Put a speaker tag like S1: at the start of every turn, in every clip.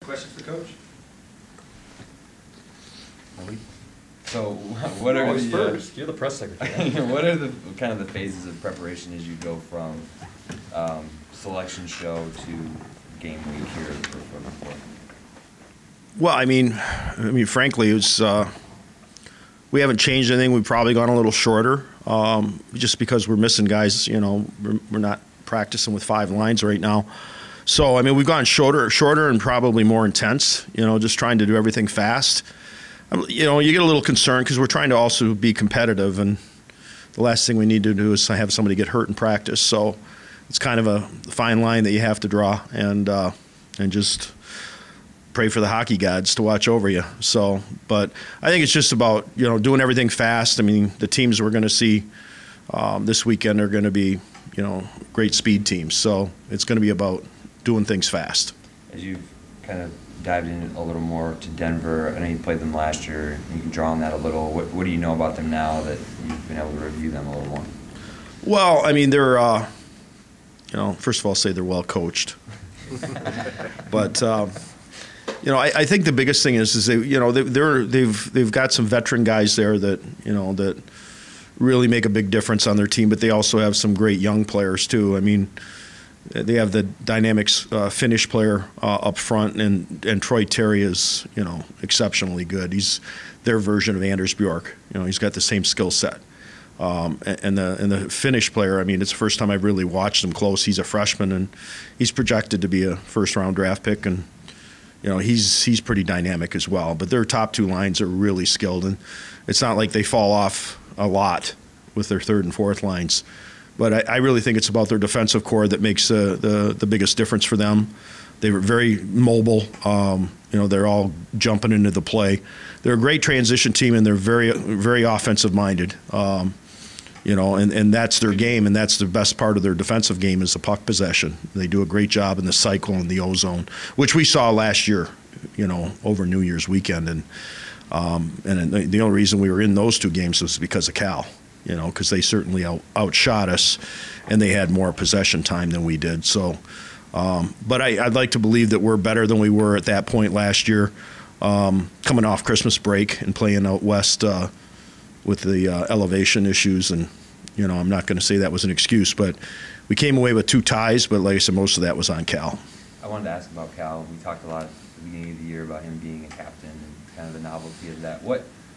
S1: Question for Coach?
S2: So, what are the
S3: first? You're the press secretary.
S2: what are the kind of the phases of preparation as you go from selection show to game week here for football?
S4: Well, I mean, frankly, it's we haven't changed anything. We've probably gone a little shorter, just because we're missing guys. You know, we're not practicing with 5 lines right now. So, I mean, we've gone shorter and probably more intense. You know, just trying to do everything fast. You know, you get a little concerned because we're trying to also be competitive, and the last thing we need to do is have somebody get hurt in practice. So, it's kind of a fine line that you have to draw, and just pray for the hockey gods to watch over you. So, but I think it's just about, you know, doing everything fast. I mean, the teams we're going to see this weekend are going to be, you know, great speed teams. So it's going to be about doing things fast.
S2: As you've kind of dived in a little more to Denver, I know you played them last year. You can draw on that a little. What do you know about them now that you've been able to review them a little more?
S4: Well, I mean, they're, you know, first of all, say they're well coached. But you know, I think the biggest thing is they, you know, they've got some veteran guys there that, you know, that really make a big difference on their team, but they also have some great young players too. I mean, they have the dynamics Finnish player up front, and Troy Terry is, you know, exceptionally good. He's their version of Anders Bjork. You know, he's got the same skill set. And the Finnish player, I mean, it's the first time I've really watched him close. He's a freshman, and he's projected to be a first-round draft pick, and you know, he's pretty dynamic as well. But their top 2 lines are really skilled, and it's not like they fall off a lot with their 3rd and 4th lines. But I really think it's about their defensive core that makes the biggest difference for them. They were very mobile. You know, they're all jumping into the play. They're a great transition team, and they're very offensive-minded. You know, and that's their game, and that's the best part of their defensive game is the puck possession. They do a great job in the cycle and the O-zone, which we saw last year, you know, over New Year's weekend. And the only reason we were in those 2 games was because of Cal, you know, because they certainly outshot us, and they had more possession time than we did. So, but I'd like to believe that we're better than we were at that point last year, coming off Christmas break and playing out west with the elevation issues. And, you know, I'm not going to say that was an excuse, but we came away with 2 ties, but like I said, most of that was on Cal.
S2: I wanted to ask about Cal. We talked a lot at the beginning of the year about him being a captain and kind of the novelty of that.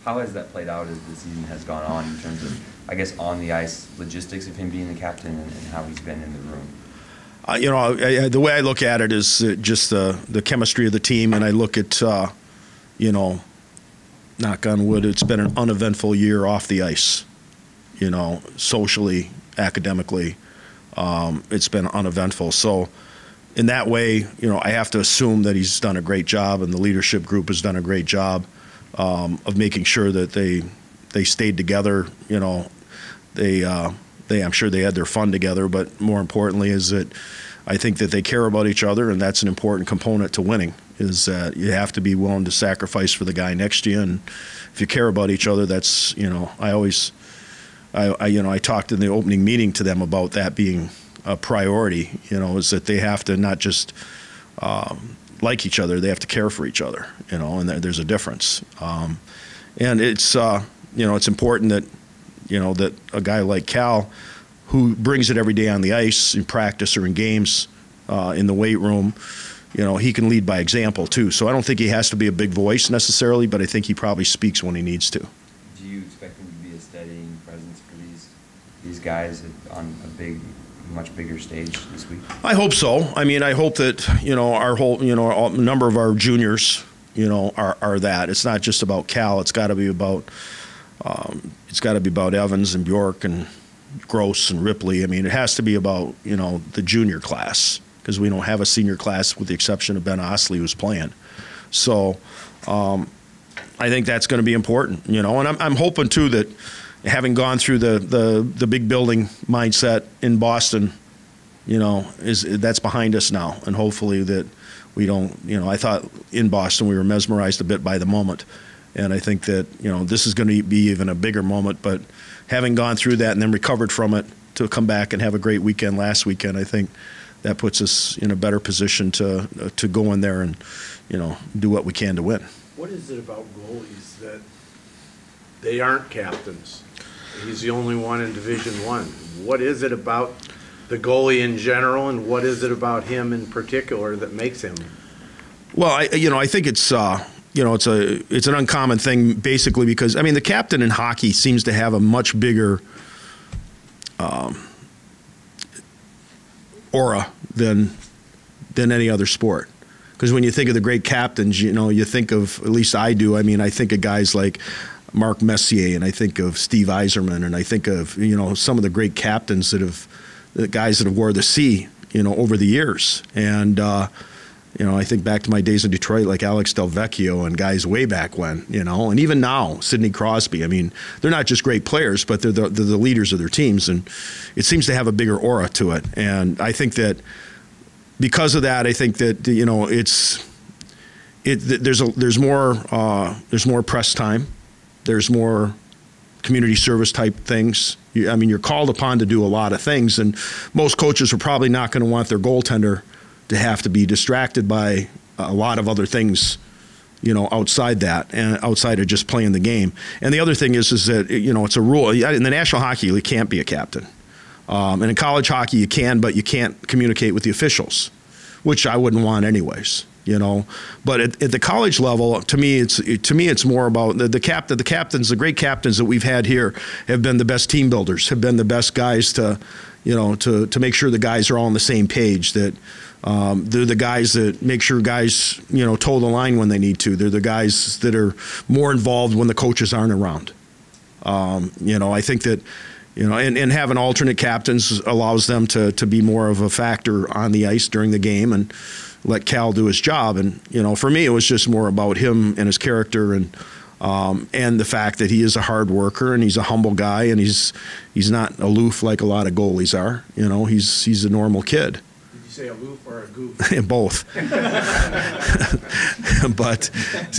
S2: How has that played out as the season has gone on in terms of, I guess, on the ice logistics of him being the captain and how he's been in the room?
S4: You know, the way I look at it is just the chemistry of the team, and I look at, you know, knock on wood, it's been an uneventful year off the ice, you know, socially, academically. It's been uneventful. So in that way, you know, I have to assume that he's done a great job, and the leadership group has done a great job of making sure that they stayed together. You know, I'm sure they had their fun together, but more importantly is that I think that they care about each other, and that's an important component to winning, is that you have to be willing to sacrifice for the guy next to you. And if you care about each other, that's, you know, I talked in the opening meeting to them about that being a priority, you know, is that they have to not just like each other, they have to care for each other, you know, and there's a difference. And it's, you know, it's important that, you know, that a guy like Cal, who brings it every day on the ice, in practice or in games, in the weight room, you know, he can lead by example too. So I don't think he has to be a big voice necessarily, but I think he probably speaks when he needs to.
S2: Do you expect him to be a steadying presence for these guys on a much bigger stage this week? I
S4: hope so. I mean, I hope that, you know, our whole, you know, a number of our juniors, you know, are that. It's not just about Cal. It's got to be about Evans and Bjork and Gross and Ripley. I mean, it has to be about, you know, the junior class, because we don't have a senior class with the exception of Ben Osley, who's playing. So I think that's going to be important, you know. And I'm hoping too that, having gone through the big building mindset in Boston, you know, that's behind us now, and hopefully that we don't, you know, I thought in Boston we were mesmerized a bit by the moment, and I think that, you know, this is going to be even a bigger moment. But having gone through that and then recovered from it to come back and have a great weekend last weekend, I think that puts us in a better position to go in there and, do what we can to win.
S1: What is it about goalies that they aren't captains? He's the only one in Division I. What is it about the goalie in general, and what is it about him in particular that makes him?
S4: Well, I think it's it's an uncommon thing, basically, because the captain in hockey seems to have a much bigger aura than any other sport. Because when you think of the great captains, you think of, at least I do, I think of guys like Mark Messier, and I think of Steve Yzerman, and I think of, some of the great captains the guys that have wore the C, over the years. And, I think back to my days in Detroit, like Alex Del Vecchio and guys way back when, and even now, Sidney Crosby. They're not just great players, but they're the leaders of their teams, and it seems to have a bigger aura to it. And I think that because of that, I think that there's more press time, there's more community service type things. You're called upon to do a lot of things, and most coaches are probably not going to want their goaltender to have to be distracted by a lot of other things, outside that and outside of just playing the game. And the other thing is that, it's a rule. In the National Hockey League, you can't be a captain. And in college hockey, you can, but you can't communicate with the officials, which I wouldn't want anyways. But at the college level, to me, it's more about the captains, the great captains that we've had here have been the best team builders, have been the best guys to make sure the guys are all on the same page. That they're the guys that make sure guys, toe the line when they need to. They're the guys that are more involved when the coaches aren't around. I think that. And having alternate captains allows them to be more of a factor on the ice during the game and let Cal do his job. And, for me, it was just more about him and his character and the fact that he is a hard worker and he's a humble guy and he's not aloof like a lot of goalies are. He's a normal kid.
S1: Did you say aloof or a goof?
S4: Both. But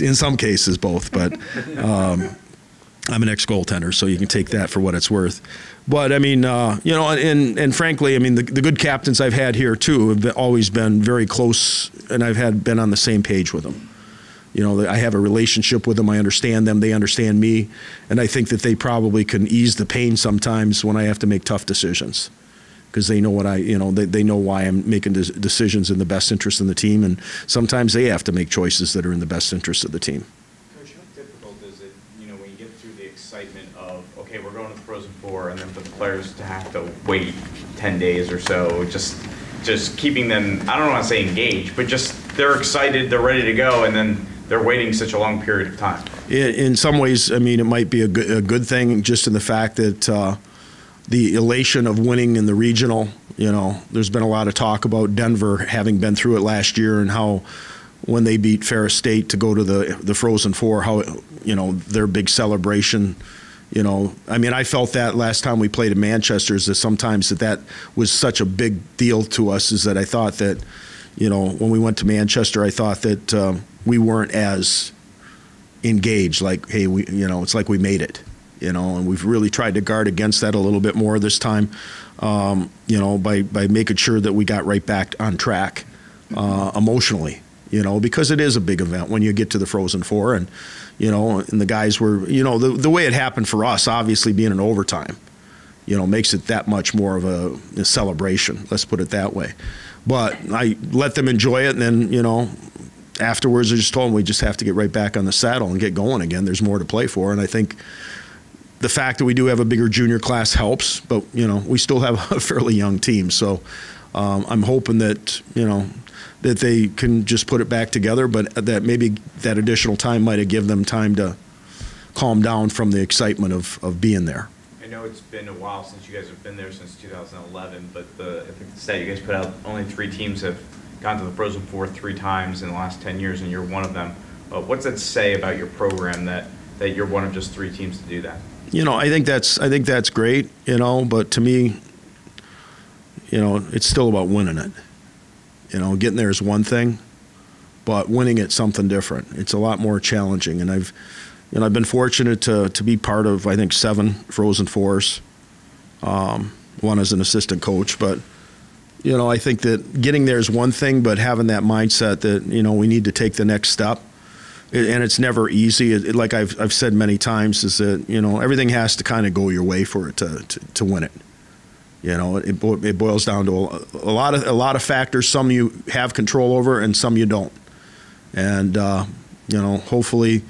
S4: in some cases, both. But I'm an ex-goaltender, so you can take that for what it's worth. But, and frankly, the good captains I've had here, too, have always been very close, and I've been on the same page with them. I have a relationship with them. I understand them. They understand me. And I think that they probably can ease the pain sometimes when I have to make tough decisions, because they know they know why I'm making decisions in the best interest of the team, and sometimes they have to make choices that are in the best interest of the team.
S3: Excitement of, okay, we're going to the Frozen Four, and then for the players to have to wait 10 days or so, just keeping them, I don't want to say engaged, but just they're excited, they're ready to go, and then they're waiting such a long period of time.
S4: In some ways, it might be a good thing, just in the fact that the elation of winning in the regional, there's been a lot of talk about Denver having been through it last year and how when they beat Ferris State to go to the Frozen Four, how their big celebration. I felt that last time we played in Manchester, is that sometimes that was such a big deal to us, is that I thought that, when we went to Manchester, I thought that we weren't as engaged. Like, hey, it's like we made it, and we've really tried to guard against that a little bit more this time, by making sure that we got right back on track emotionally. Because it is a big event when you get to the Frozen Four, and and the guys were, the way it happened for us, obviously being in overtime, makes it that much more of a celebration. Let's put it that way. But I let them enjoy it, and then afterwards I just told them we just have to get right back on the saddle and get going again. There's more to play for, and I think the fact that we do have a bigger junior class helps, but we still have a fairly young team, so I'm hoping that that they can just put it back together, but that maybe that additional time might have given them time to calm down from the excitement of being there.
S3: I know it's been a while since you guys have been there, since 2011, but I think the stat you guys put out, only 3 teams have gone to the Frozen Four 3 times in the last 10 years, and you're one of them. What's that say about your program that you're one of just 3 teams to do that?
S4: I think that's great, but to me, it's still about winning it. Getting there is one thing, but winning it's something different. It's a lot more challenging, and I've been fortunate to be part of, I think, 7 Frozen Fours, one as an assistant coach, but I think that getting there is one thing, but having that mindset that, we need to take the next step. And it's never easy. Like I've said many times, is that, everything has to kind of go your way for it to win it. It boils down to a lot of factors. Some you have control over and some you don't. And, hopefully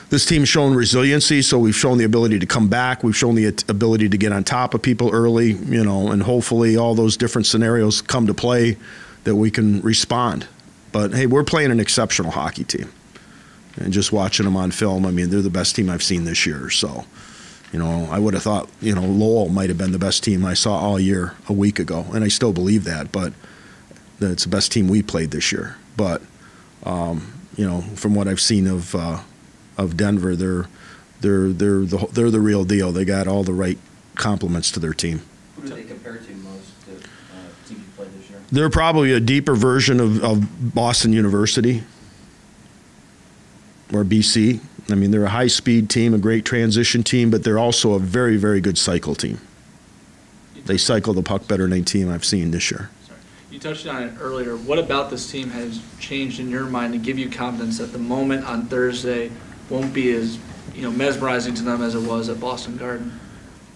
S4: this team's shown resiliency, so we've shown the ability to come back. We've shown the ability to get on top of people early, and hopefully all those different scenarios come to play that we can respond. But, hey, we're playing an exceptional hockey team. And just watching them on film, I mean, they're the best team I've seen this year. So, I would have thought, Lowell might have been the best team I saw all year a week ago, and I still believe that. But it's the best team we played this year. But, from what I've seen of Denver, they're the real deal. They got all the right complements to their team.
S5: Who do they compare to most, the teams you played this year?
S4: They're probably a deeper version of Boston University or BC. I mean, they're a high-speed team, a great transition team, but they're also a very, very good cycle team. They cycle the puck better than any team I've seen this year.
S6: Sorry. You touched on it earlier. What about this team has changed in your mind to give you confidence that the moment on Thursday won't be as mesmerizing to them as it was at Boston Garden?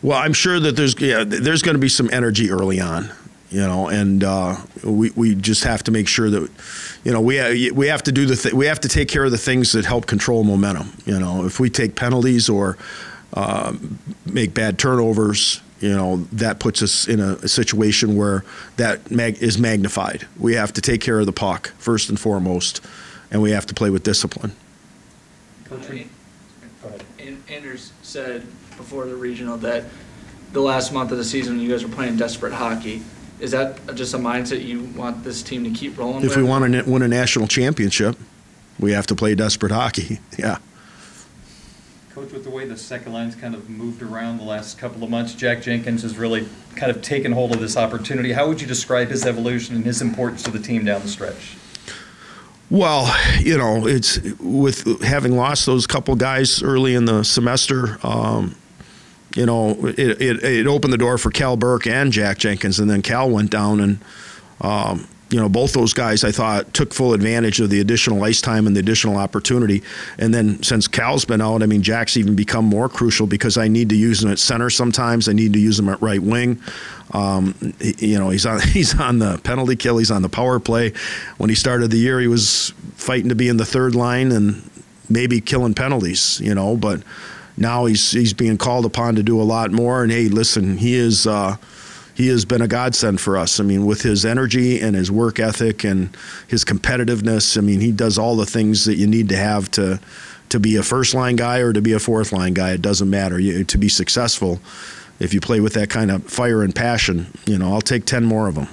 S4: Well, I'm sure that there's going to be some energy early on, and we just have to make sure that we have to we have to take care of the things that help control momentum. If we take penalties or make bad turnovers, that puts us in a situation where that is magnified. We have to take care of the puck first and foremost, and we have to play with discipline.
S6: Anders said before the regional that the last month of the season you guys were playing desperate hockey. Is that just a mindset you want this team to keep rolling with?
S4: If we want to win a national championship, we have to play desperate hockey. Yeah.
S7: Coach, with the way the second line's kind of moved around the last couple of months, Jack Jenkins has really kind of taken hold of this opportunity. How would you describe his evolution and his importance to the team down the stretch?
S4: Well, it's with having lost those couple guys early in the semester, it opened the door for Cal Burke and Jack Jenkins, and then Cal went down, and both those guys I thought took full advantage of the additional ice time and the additional opportunity. And then since Cal's been out, I mean, Jack's even become more crucial because I need to use him at center sometimes. I need to use him at right wing. He's on the penalty kill. He's on the power play. When he started the year, he was fighting to be in the third line and maybe killing penalties. But now he's being called upon to do a lot more. And hey, listen, he has been a godsend for us. I mean, with his energy and his work ethic and his competitiveness, I mean, he does all the things that you need to have to be a first line guy or to be a fourth line guy. It doesn't matter. To be successful, if you play with that kind of fire and passion, I'll take 10 more of them.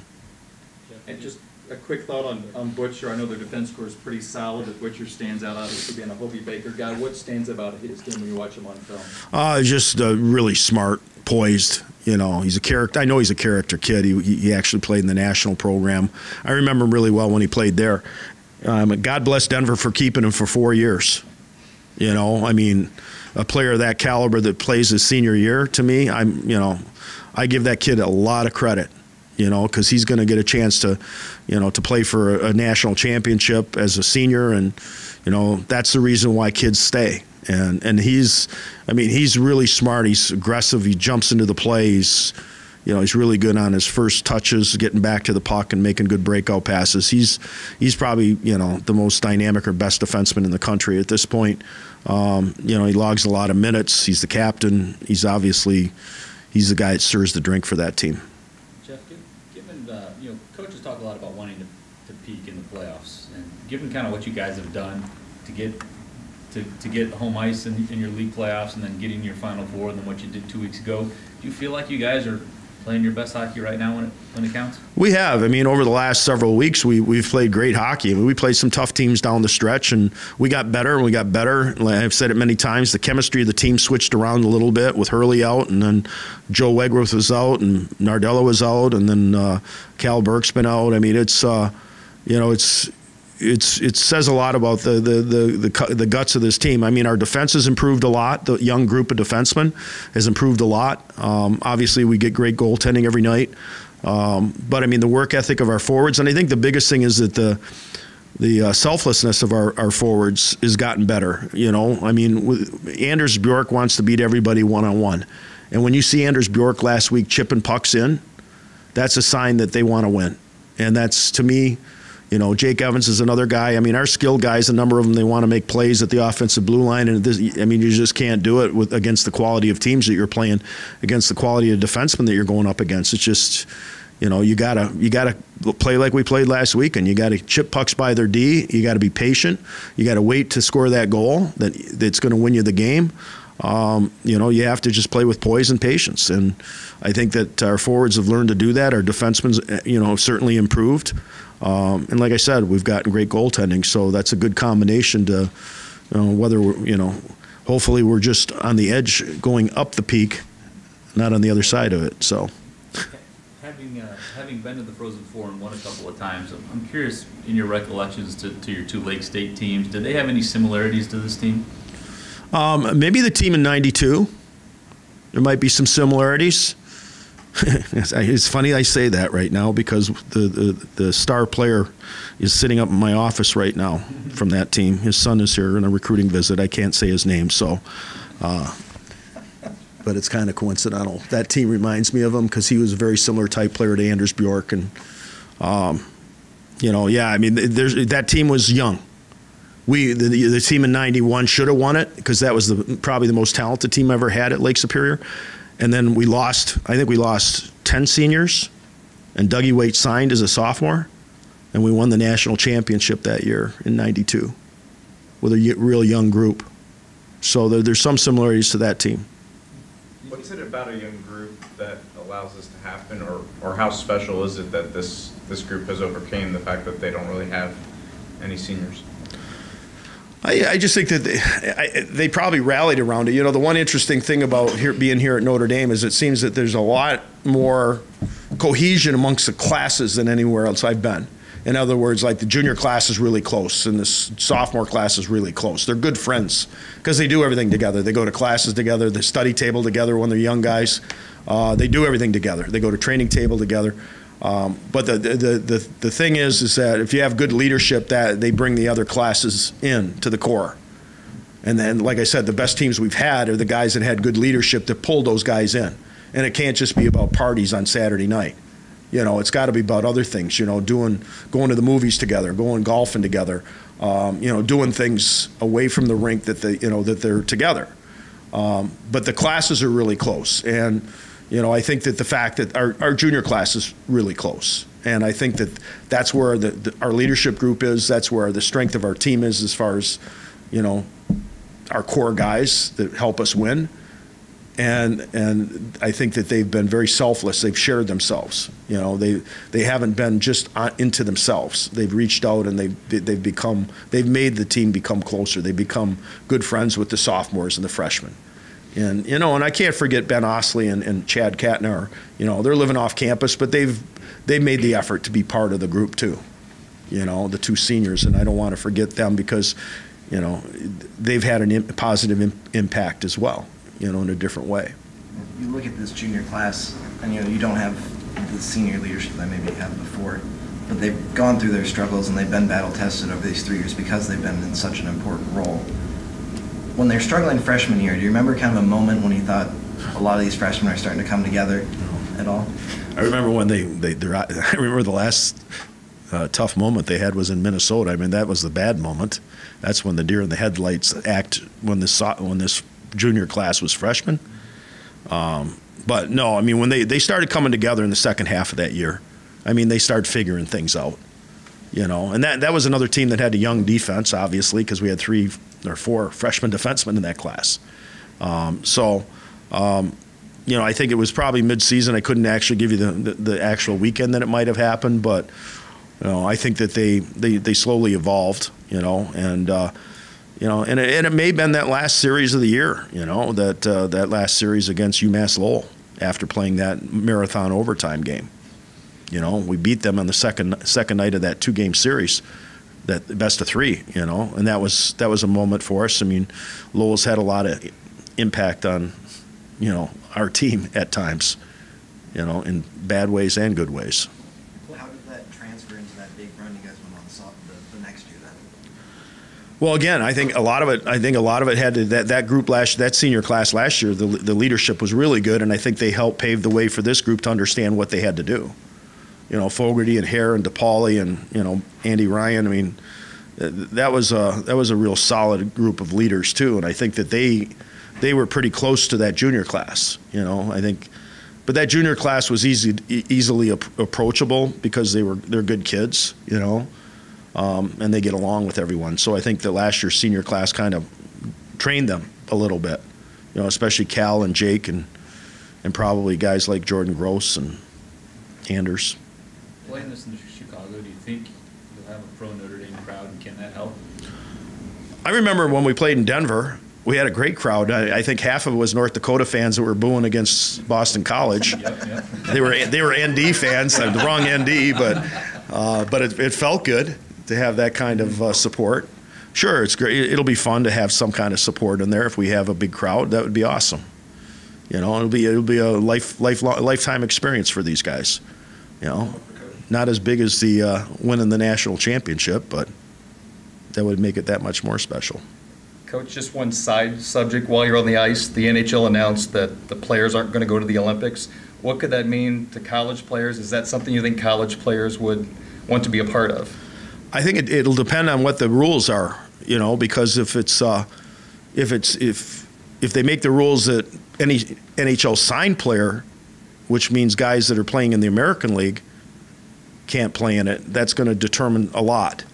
S7: And just a quick thought on Butcher. I know their defense score is pretty solid, but Butcher stands out, obviously being a Hobie Baker guy. What stands about his game when you watch him on film?
S4: Just really smart, poised. He's a character. I know he's a character kid. He actually played in the national program. I remember him really well when he played there. God bless Denver for keeping him for 4 years. I mean, a player of that caliber that plays his senior year, to me, I give that kid a lot of credit, because he's going to get a chance to, to play for a national championship as a senior, and, that's the reason why kids stay. And he's really smart. He's aggressive. He jumps into the play. He's really good on his first touches, getting back to the puck and making good breakout passes. He's probably, the most dynamic or best defenseman in the country at this point. He logs a lot of minutes. He's the captain. He's the guy that stirs the drink for that team.
S8: Jeff, given coaches talk a lot about wanting to peak in the playoffs, and given kind of what you guys have done to get home ice in your league playoffs and then getting your Final Four than what you did 2 weeks ago, do you feel like you guys are playing your best hockey right now when it counts? We have.
S4: I mean, over the last several weeks, we've played great hockey. I mean, we played some tough teams down the stretch, and we got better and we got better. I've said it many times. The chemistry of the team switched around a little bit with Hurley out, and then Joe Wegworth was out, and Nardella was out, and then Cal Burke's been out. I mean, it says a lot about the guts of this team. I mean, our defense has improved a lot. The young group of defensemen has improved a lot. Obviously, we get great goaltending every night. But I mean, the work ethic of our forwards, and I think the biggest thing is that the selflessness of our forwards has gotten better. You know, I mean, Anders Bjork wants to beat everybody one-on-one. And when you see Anders Bjork last week chipping pucks in, that's a sign that they want to win. And that's, to me, you know, Jake Evans is another guy. I mean, our skilled guys, a number of them, they want to make plays at the offensive blue line. And this, I mean, you just can't do it against the quality of teams that you're playing, against the quality of defensemen that you're going up against. It's just, you know, you gotta play like we played last week, and you got to chip pucks by their D. You got to be patient. You got to wait to score that goal that's going to win you the game. You know, you have to just play with poise and patience. And I think that our forwards have learned to do that. Our defensemen, you know, certainly improved. And like I said, we've gotten great goaltending, so that's a good combination to whether we're, you know, hopefully we're just on the edge going up the peak, not on the other side of it. So.
S8: Having been to the Frozen Four and won a couple of times, I'm curious in your recollections to your two Lake State teams, did they have any similarities to this team?
S4: Maybe the team in '92. There might be some similarities. It's funny I say that right now because the star player is sitting up in my office right now from that team. His son is here on a recruiting visit. I can't say his name, so. But it's kind of coincidental. That team reminds me of him because he was a very similar type player to Anders Bjork. And, you know, yeah, I mean, that team was young. The team in '91 should have won it because that was probably the most talented team I ever had at Lake Superior. And then we lost, I think we lost 10 seniors, and Dougie Waite signed as a sophomore, and we won the national championship that year in '92 with a real young group. So there's some similarities to that team.
S3: What's it about a young group that allows this to happen, or how special is it that this group has overcame the fact that they don't really have any seniors?
S4: I just think that they probably rallied around it. You know, the one interesting thing about being here at Notre Dame is it seems that there's a lot more cohesion amongst the classes than anywhere else I've been. In other words, like the junior class is really close and the sophomore class is really close. They're good friends because they do everything together. They go to classes together, they study table together when they're young guys. They do everything together. They go to training table together. But the thing is that if you have good leadership, that they bring the other classes in to the core. And then, like I said, the best teams we've had are the guys that had good leadership that pulled those guys in. And it can't just be about parties on Saturday night. You know, it's got to be about other things, you know, going to the movies together, going golfing together, you know, doing things away from the rink that that they're together. But the classes are really close. And, you know, I think that the fact that our junior class is really close. And I think that that's where our leadership group is. That's where the strength of our team is as far as, you know, our core guys that help us win. And I think that they've been very selfless. They've shared themselves. You know, they haven't been just into themselves. They've reached out and they've made the team become closer. They've become good friends with the sophomores and the freshmen. And, you know, and I can't forget Ben Osley and Chad Katner. You know, they're living off campus, but they've made the effort to be part of the group too. You know, the two seniors, and I don't want to forget them because, you know, they've had a positive impact as well, you know, in a different way.
S5: You look at this junior class, and you know, you don't have the senior leadership that maybe you had before, but they've gone through their struggles and they've been battle tested over these 3 years because they've been in such an important role. When they're struggling freshman year, do you remember kind of a moment when you thought a lot of these freshmen are starting to come together at all?
S4: I remember when I remember the last tough moment they had was in Minnesota. I mean, that was the bad moment. That's when the deer in the headlights act when this junior class was freshmen. But no, I mean, when they started coming together in the second half of that year, I mean, they started figuring things out, you know. And that was another team that had a young defense, obviously, because we had 3 or 4 freshman defensemen in that class. You know, I think it was probably mid-season. I couldn't actually give you the actual weekend that it might have happened, but you know, I think that they slowly evolved, you know, and you know, and it may have been that last series of the year, you know, that last series against UMass Lowell after playing that marathon overtime game. You know, we beat them on the second night of that 2-game series, that best of 3, you know, and that was a moment for us. I mean, Lowell's had a lot of impact on, you know, our team at times, in bad ways and good ways.
S5: How did that transfer into that big run you guys went on the next year then?
S4: Well, again, I think a lot of it had to, that group that senior class last year, the leadership was really good, and I think they helped pave the way for this group to understand what they had to do. Fogarty and Hare and DePauli and Andy Ryan. I mean, that was a real solid group of leaders too, and I think that they were pretty close to that junior class. I think, but that junior class was easily approachable because they're good kids. And they get along with everyone. So I think that last year's senior class kind of trained them a little bit, especially Cal and Jake and probably guys like Jordan Gross and Anders.
S8: Playing this in Chicago, do you think you'll have a pro Notre Dame crowd, and can that help?
S4: I remember when we played in Denver, we had a great crowd. I think half of it was North Dakota fans that were booing against Boston College.
S8: Yep.
S4: They were ND fans, the wrong ND, but it felt good to have that kind of support. Sure, it's great. It'll be fun to have some kind of support in there. If we have a big crowd, that would be awesome. It'll be a lifetime experience for these guys. Not as big as the winning the national championship, but that would make it that much more special.
S7: Coach, just one side subject while you're on the ice. The NHL announced that the players aren't going to go to the Olympics. What could that mean to college players? Is that something you think college players would want to be a part of?
S4: I think it'll depend on what the rules are, because if they make the rules that any NHL signed player, which means guys that are playing in the American League, can't play in it, that's going to determine a lot.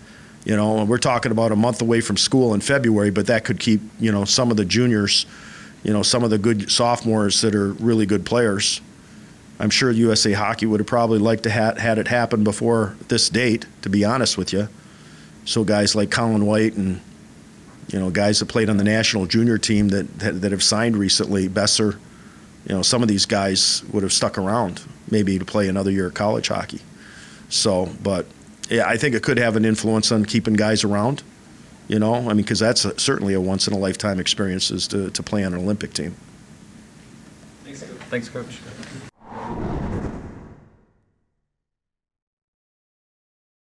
S4: We're talking about a month away from school in February, but that could keep, some of the juniors, some of the good sophomores that are really good players. I'm sure USA Hockey would have probably liked to had it happen before this date, to be honest with you. So guys like Colin White and, guys that played on the national junior team that have signed recently, Besser, some of these guys would have stuck around maybe to play another year of college hockey. So, but yeah, I think it could have an influence on keeping guys around, because that's certainly a once-in-a-lifetime experience is to play on an Olympic team.
S7: Thanks, Coach.